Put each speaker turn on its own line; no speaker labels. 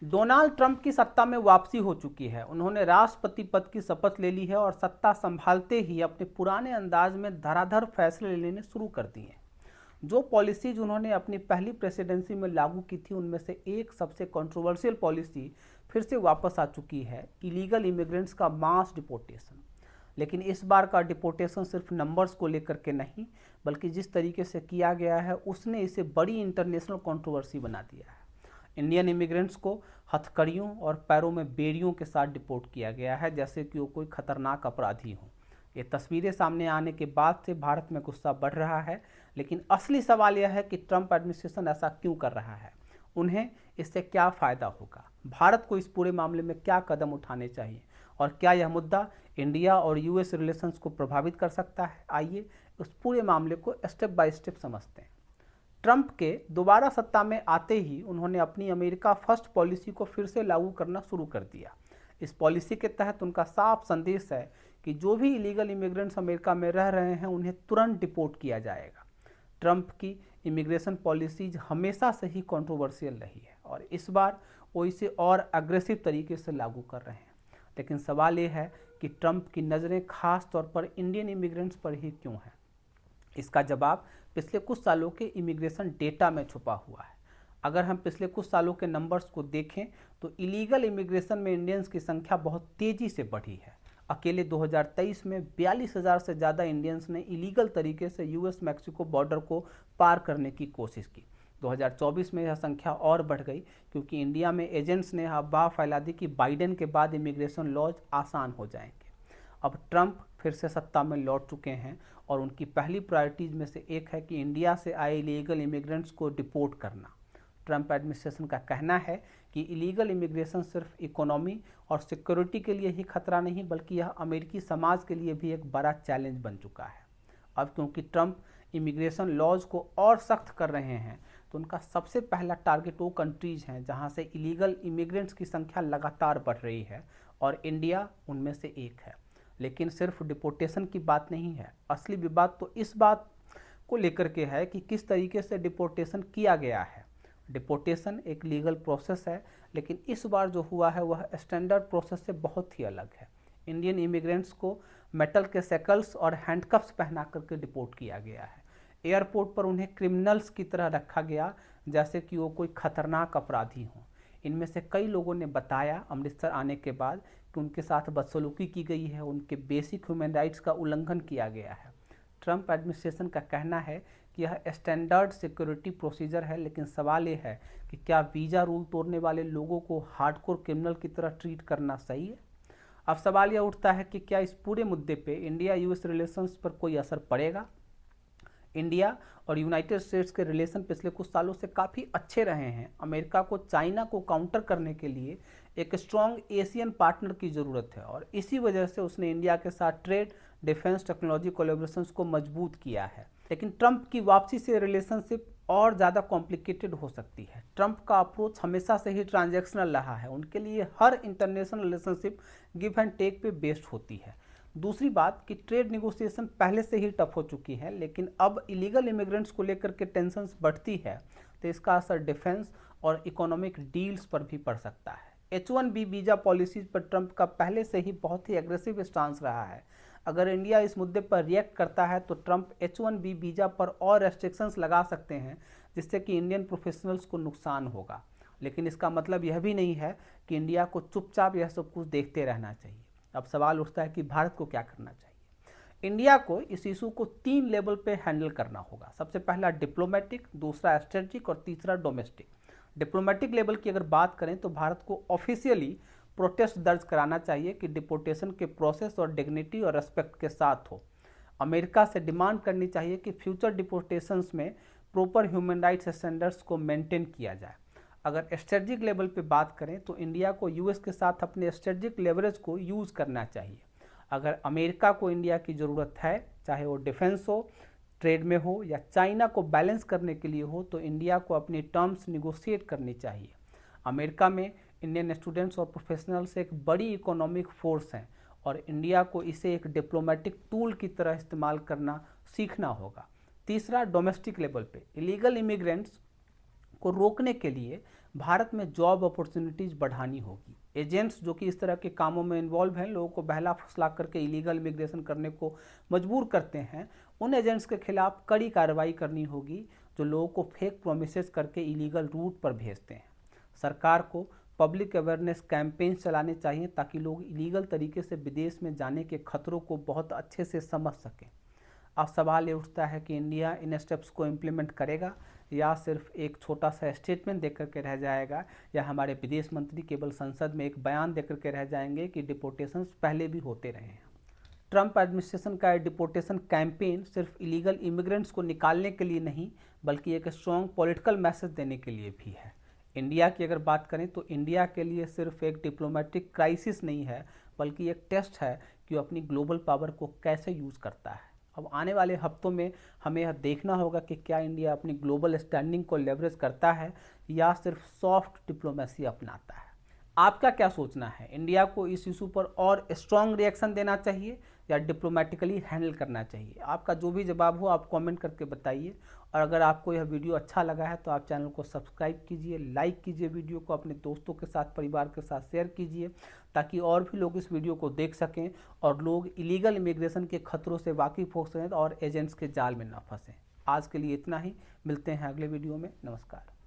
Donald Trump की सत्ता में वापसी हो चुकी है। उन्होंने राष्ट्रपति पद की शपथ ले ली है और सत्ता संभालते ही अपने पुराने अंदाज में धड़ाधड़ फैसले लेने शुरू कर दिए हैं। जो पॉलिसीज उन्होंने अपनी पहली प्रेसिडेंसी में लागू की थी, उनमें से एक सबसे कंट्रोवर्शियल पॉलिसी फिर से वापस आ चुकी है, इलीगल इमिग्रेंट्स का मास डिपोर्टेशन। लेकिन इस बार का डिपोर्टेशन सिर्फ नंबर्स को लेकर के नहीं, बल्कि जिस तरीके से किया गया है उसने इसे बड़ी इंटरनेशनल कंट्रोवर्सी बना दिया है। इंडियन इमिग्रेंट्स को हथकड़ियों और पैरों में बेड़ियों के साथ डिपोर्ट किया गया है, जैसे कि वो कोई खतरनाक अपराधी हो। ये तस्वीरें सामने आने के बाद से भारत में गुस्सा बढ़ रहा है, लेकिन असली सवाल यह है कि ट्रंप एडमिनिस्ट्रेशन ऐसा क्यों कर रहा है, उन्हें इससे क्या फ़ायदा होगा, भारत को इस पूरे मामले में क्या कदम उठाने चाहिए, और क्या यह मुद्दा इंडिया और यूएस रिलेशंस को प्रभावित कर सकता है। आइए उस पूरे मामले को स्टेप बाय स्टेप समझते हैं। ट्रंप के दोबारा सत्ता में आते ही उन्होंने अपनी अमेरिका फर्स्ट पॉलिसी को फिर से लागू करना शुरू कर दिया। इस पॉलिसी के तहत उनका साफ संदेश है कि जो भी इलीगल इमिग्रेंट्स अमेरिका में रह रहे हैं उन्हें तुरंत डिपोर्ट किया जाएगा। ट्रंप की इमिग्रेशन पॉलिसीज हमेशा से ही कंट्रोवर्शियल रही है और इस बार वो इसे और अग्रेसिव तरीके से लागू कर रहे हैं। लेकिन सवाल ये है कि ट्रंप की नज़रें खास तौर पर इंडियन इमिग्रेंट्स पर ही क्यों है। इसका जवाब पिछले कुछ सालों के इमिग्रेशन डेटा में छुपा हुआ है। अगर हम पिछले कुछ सालों के नंबर्स को देखें तो इलीगल इमिग्रेशन में इंडियंस की संख्या बहुत तेज़ी से बढ़ी है। अकेले 2023 में 42,000 से ज़्यादा इंडियंस ने इलीगल तरीके से यूएस मैक्सिको बॉर्डर को पार करने की कोशिश की। 2024 में यह संख्या और बढ़ गई क्योंकि इंडिया में एजेंट्स ने अफवाह फैला दी कि बाइडेन के बाद इमिग्रेशन लॉज आसान हो जाएंगे। अब ट्रंप फिर से सत्ता में लौट चुके हैं और उनकी पहली प्रायोरिटीज़ में से एक है कि इंडिया से आए इलीगल इमिग्रेंट्स को डिपोर्ट करना। ट्रंप एडमिनिस्ट्रेशन का कहना है कि इलीगल इमिग्रेशन सिर्फ इकोनॉमी और सिक्योरिटी के लिए ही खतरा नहीं, बल्कि यह अमेरिकी समाज के लिए भी एक बड़ा चैलेंज बन चुका है। अब क्योंकि ट्रंप इमिग्रेशन लॉज को और सख्त कर रहे हैं, तो उनका सबसे पहला टारगेट वो कंट्रीज़ हैं जहां से इलीगल इमिग्रेंट्स की संख्या लगातार बढ़ रही है और इंडिया उनमें से एक है। लेकिन सिर्फ डिपोर्टेशन की बात नहीं है, असली विवाद तो इस बात को लेकर के है कि किस तरीके से डिपोर्टेशन किया गया है। डिपोर्टेशन एक लीगल प्रोसेस है, लेकिन इस बार जो हुआ है वह स्टैंडर्ड प्रोसेस से बहुत ही अलग है। इंडियन इमिग्रेंट्स को मेटल के सैकल्स और हैंडकफ्स पहना करके डिपोर्ट किया गया है। एयरपोर्ट पर उन्हें क्रिमिनल्स की तरह रखा गया, जैसे कि वो कोई खतरनाक अपराधी हों। इनमें से कई लोगों ने बताया अमृतसर आने के बाद कि उनके साथ बदसलूकी की गई है, उनके बेसिक ह्यूमन राइट्स का उल्लंघन किया गया है। ट्रंप एडमिनिस्ट्रेशन का कहना है कि यह स्टैंडर्ड सिक्योरिटी प्रोसीजर है, लेकिन सवाल ये है कि क्या वीज़ा रूल तोड़ने वाले लोगों को हार्डकोर क्रिमिनल की तरह ट्रीट करना सही है। अब सवाल यह उठता है कि क्या इस पूरे मुद्दे पे इंडिया यूएस रिलेशंस पर कोई असर पड़ेगा। इंडिया और यूनाइटेड स्टेट्स के रिलेशन पिछले कुछ सालों से काफ़ी अच्छे रहे हैं। अमेरिका को चाइना को काउंटर करने के लिए एक स्ट्रॉन्ग एशियन पार्टनर की ज़रूरत है और इसी वजह से उसने इंडिया के साथ ट्रेड, डिफेंस, टेक्नोलॉजी कोलैबोरेशंस को मजबूत किया है। लेकिन ट्रंप की वापसी से रिलेशनशिप और ज़्यादा कॉम्प्लिकेटेड हो सकती है। ट्रंप का अप्रोच हमेशा से ही ट्रांजैक्शनल रहा है। उनके लिए हर international relationship give and take पे बेस्ड होती है। दूसरी बात कि ट्रेड नेगोशिएशन पहले से ही टफ हो चुकी है, लेकिन अब इलीगल इमिग्रेंट्स को लेकर के टेंशन्स बढ़ती है, तो इसका असर डिफेंस और इकोनॉमिक डील्स पर भी पड़ सकता है। H1B वीज़ा पॉलिसीज पर ट्रंप का पहले से ही बहुत ही एग्रेसिव स्टांस रहा है। अगर इंडिया इस मुद्दे पर रिएक्ट करता है तो ट्रंप H1B वीज़ा पर और रेस्ट्रिक्शंस लगा सकते हैं, जिससे कि इंडियन प्रोफेशनल्स को नुकसान होगा। लेकिन इसका मतलब यह भी नहीं है कि इंडिया को चुपचाप यह सब कुछ देखते रहना चाहिए। अब सवाल उठता है कि भारत को क्या करना चाहिए। इंडिया को इस इशू को 3 लेवल पे हैंडल करना होगा। सबसे पहला डिप्लोमेटिक, दूसरा स्ट्रेटेजिक और तीसरा डोमेस्टिक। डिप्लोमेटिक लेवल की अगर बात करें तो भारत को ऑफिशियली प्रोटेस्ट दर्ज कराना चाहिए कि डिपोर्टेशन के प्रोसेस और डिग्निटी और रेस्पेक्ट के साथ हो। अमेरिका से डिमांड करनी चाहिए कि फ्यूचर डिपोर्टेशंस में प्रॉपर ह्यूमन राइट्स स्टैंडर्ड्स को मेंटेन किया जाए। अगर स्ट्रेटजिक लेवल पे बात करें तो इंडिया को यूएस के साथ अपने स्ट्रेटजिक लेवरेज को यूज़ करना चाहिए। अगर अमेरिका को इंडिया की ज़रूरत है, चाहे वो डिफेंस हो, ट्रेड में हो या चाइना को बैलेंस करने के लिए हो, तो इंडिया को अपनी टर्म्स निगोशिएट करनी चाहिए। अमेरिका में इंडियन स्टूडेंट्स और प्रोफेशनल्स एक बड़ी इकोनॉमिक फोर्स हैं और इंडिया को इसे एक डिप्लोमेटिक टूल की तरह इस्तेमाल करना सीखना होगा। तीसरा, डोमेस्टिक लेवल पे इलीगल इमिग्रेंट्स को रोकने के लिए भारत में जॉब अपॉर्चुनिटीज़ बढ़ानी होगी। एजेंट्स जो कि इस तरह के कामों में इन्वॉल्व हैं, लोगों को बहला फुसला करके इलीगल इमिग्रेशन करने को मजबूर करते हैं, उन एजेंट्स के खिलाफ कड़ी कार्रवाई करनी होगी जो लोगों को फेक प्रोमिसेस करके इलीगल रूट पर भेजते हैं। सरकार को पब्लिक अवेयरनेस कैंपेन चलाने चाहिए ताकि लोग इलीगल तरीके से विदेश में जाने के खतरों को बहुत अच्छे से समझ सकें। अब सवाल ये उठता है कि इंडिया इन स्टेप्स को इम्प्लीमेंट करेगा या सिर्फ एक छोटा सा स्टेटमेंट देकर के रह जाएगा, या हमारे विदेश मंत्री केवल संसद में एक बयान देकर के रह जाएंगे कि डिपोर्टेशन पहले भी होते रहे हैं। ट्रंप एडमिनिस्ट्रेशन का डिपोर्टेशन कैंपेन सिर्फ इलीगल इमिग्रेंट्स को निकालने के लिए नहीं, बल्कि एक स्ट्रॉन्ग पॉलिटिकल मैसेज देने के लिए भी है। इंडिया की अगर बात करें तो इंडिया के लिए सिर्फ एक डिप्लोमेटिक क्राइसिस नहीं है, बल्कि एक टेस्ट है कि वो अपनी ग्लोबल पावर को कैसे यूज़ करता है। अब आने वाले हफ्तों में हमें यह देखना होगा कि क्या इंडिया अपनी ग्लोबल स्टैंडिंग को लेवरेज करता है या सिर्फ सॉफ्ट डिप्लोमेसी अपनाता है। आपका क्या सोचना है? इंडिया को इस इशू पर और स्ट्रॉन्ग रिएक्शन देना चाहिए या डिप्लोमेटिकली हैंडल करना चाहिए? आपका जो भी जवाब हो आप कमेंट करके बताइए। और अगर आपको यह वीडियो अच्छा लगा है तो आप चैनल को सब्सक्राइब कीजिए, लाइक कीजिए, वीडियो को अपने दोस्तों के साथ, परिवार के साथ शेयर कीजिए ताकि और भी लोग इस वीडियो को देख सकें और लोग इलीगल इमिग्रेशन के खतरों से वाकिफ हो सकें और एजेंट्स के जाल में न फंसें। आज के लिए इतना ही, मिलते हैं अगले वीडियो में। नमस्कार।